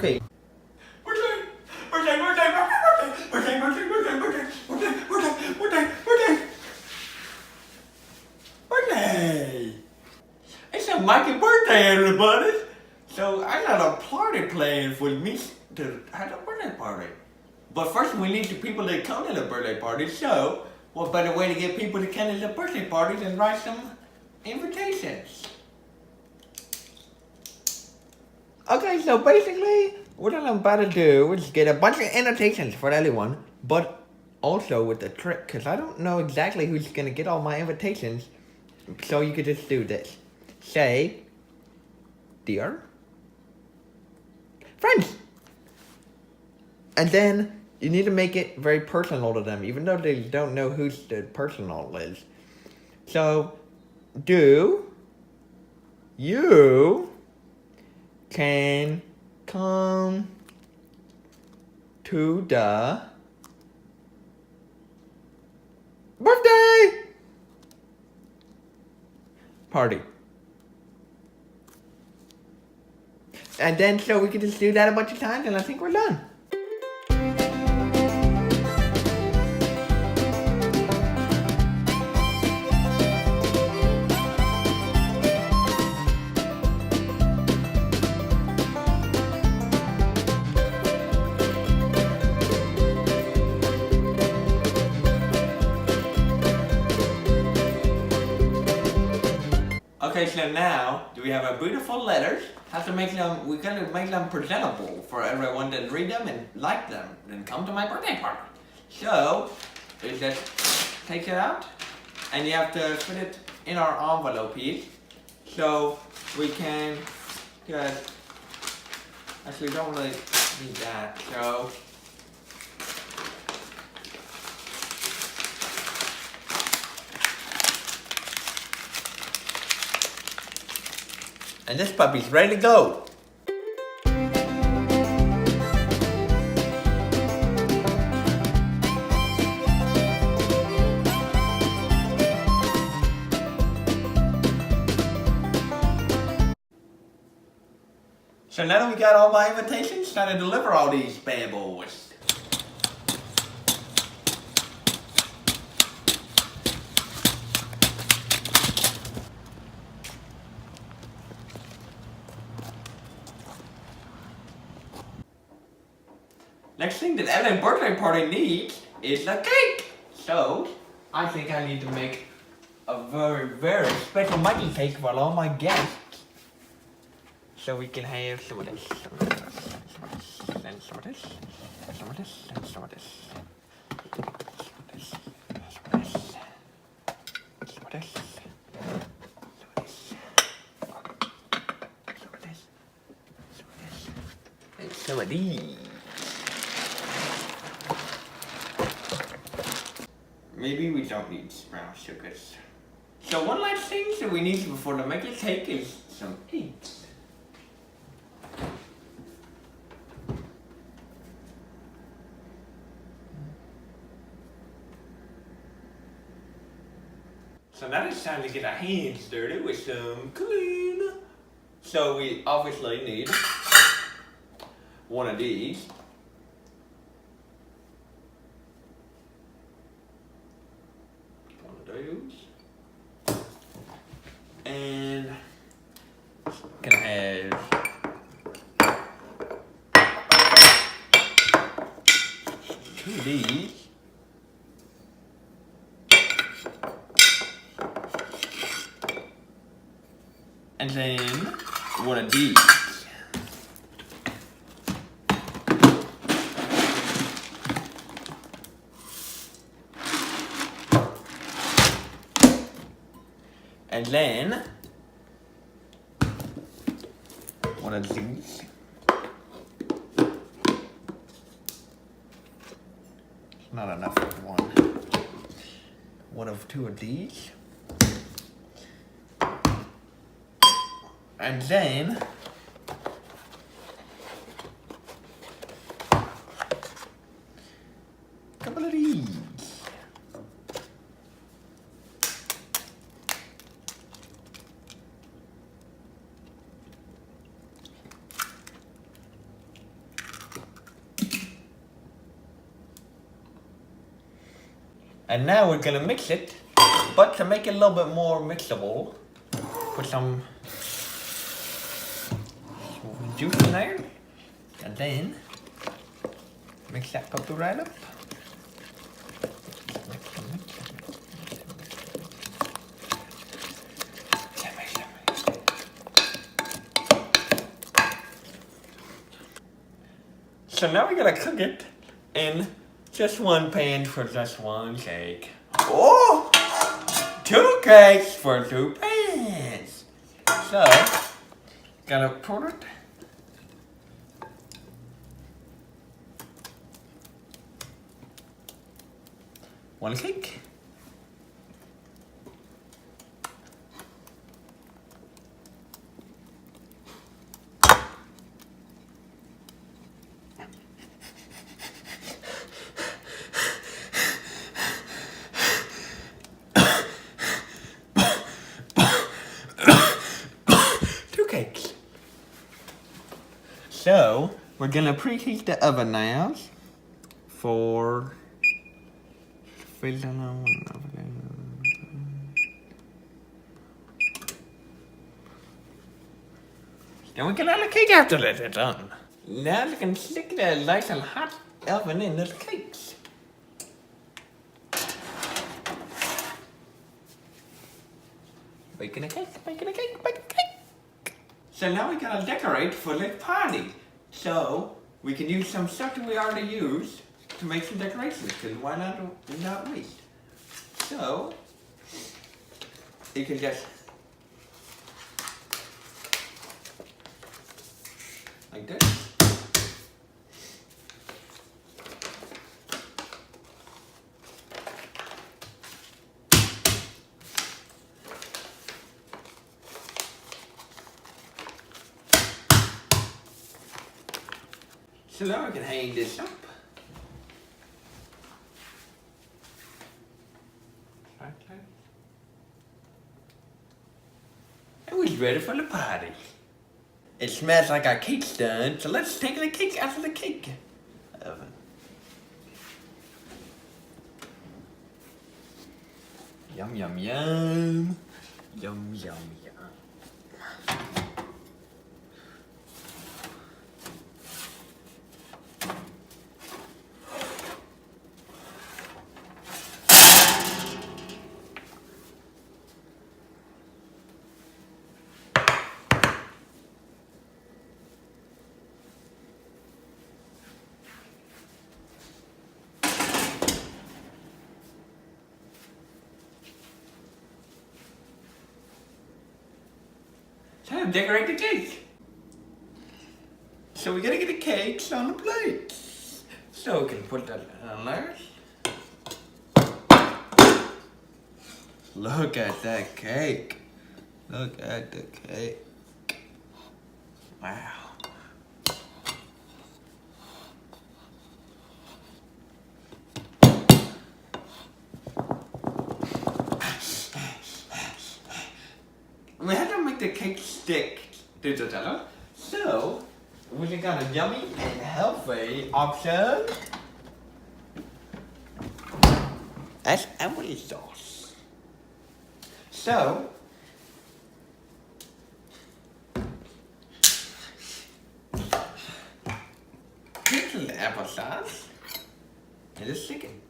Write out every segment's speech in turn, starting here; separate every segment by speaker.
Speaker 1: Okay. Birthday! It's a Mikey birthday, everybody! So I got a party planned for me to have a birthday party. But first we need the people to come to the birthday party, so what better way to get people to come to the birthday party than write some invitations? Okay, so basically, what I'm about to do is get a bunch of invitations for everyone, but also with the trick, because I don't know exactly who's going to get all my invitations, so you could just do this. Say, dear friends! And then you need to make it very personal to them, even though they don't know who the personal is. So, do you can come to the birthday party? And then so we can just do that a bunch of times and I think we're done. Okay, so now we have our beautiful letters. Have to make them. We gotta make them presentable for everyone to read them and like them, and come to my birthday party. So you just take it out, and you have to put it in our envelope here. So we can just actually we don't really need that. So. And this puppy's ready to go. So now that we got all my invitations, time to deliver all these bad boys. Next thing that every birthday party needs is a cake. So, I think I need to make a very, very special Mikey cake for all my guests. So we can have some of this, some of this, and some of this, some of this, and some of this. Some of this, some of this, some of this, some of this, and some of these. Maybe we don't need brown sugars. So one last thing that we need before to make a cake is some eggs. So now it's time to get our hands dirty with some clean. So we obviously need one of these. And gonna have two of these. And then one of these. And then one of these. It's not enough for one. One of two of these. And then a couple of these. And now we're gonna mix it, but to make it a little bit more mixable, put some juice in there, and then mix that puppy right up. So now we gotta cook it in just one pan for just one cake. Oh! 2 cakes for 2 pans. So, gotta put it. One cake. So, we're gonna preheat the oven now for... Then we can add the cake after that it's done. Now you can stick the nice and hot oven in the cakes. Baking a cake, baking a cake, baking a cake. So now we gotta decorate for the party. So we can use some stuff that we already used to make some decorations, because why not waste? So you can just like this. So now we can hang this up. And we're ready for the party. It smells like our cake's done, so let's take the cake out of the cake oven. Yum, yum, yum. Yum, yum, yum. Time to decorate the cake. So we gotta get the cakes on the plate. So we can put that on there. Look at that cake. Look at the cake. Wow. We had to make the cake stick to the dough, so we got a yummy and healthy option. That's Emily sauce. So here's the applesauce and the chicken.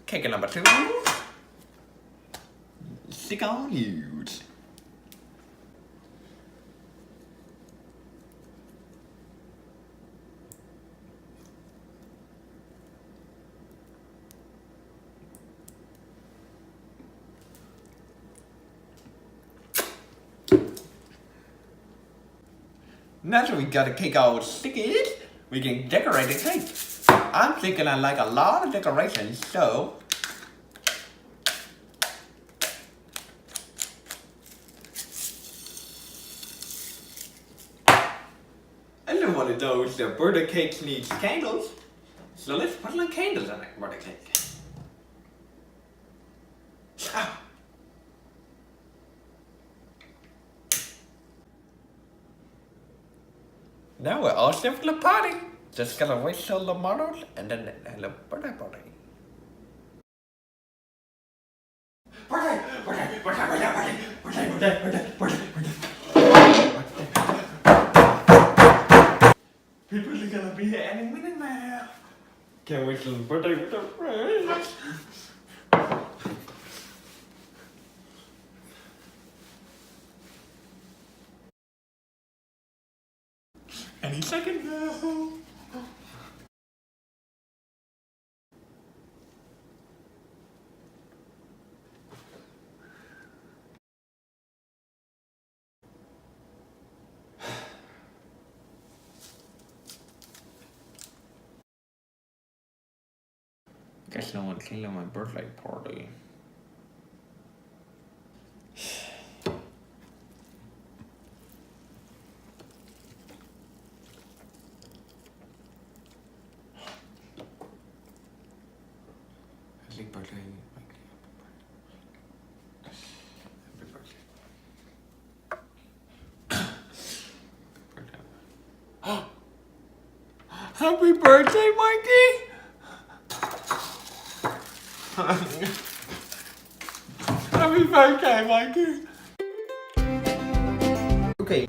Speaker 1: Cake number 2. Stick on use. Now that we got the cake all sticky, we can decorate the cake. I'm thinking I like a lot of decorations, so I know one of those birthday cakes needs candles, so let's put some candles on that birthday cake. Now we're all set for the party. Just gotta wait till the model and then have a birthday party. Birthday, birthday, birthday, birthday, birthday, birthday, birthday, birthday, birthday. People are gonna be here any minute now. Can't wait till the birthday with the friends. Any second now. Guess no one came to my birthday party. Happy birthday, Mikey. Happy birthday. Happy birthday, Mikey! Happy birthday, Mikey! Okay.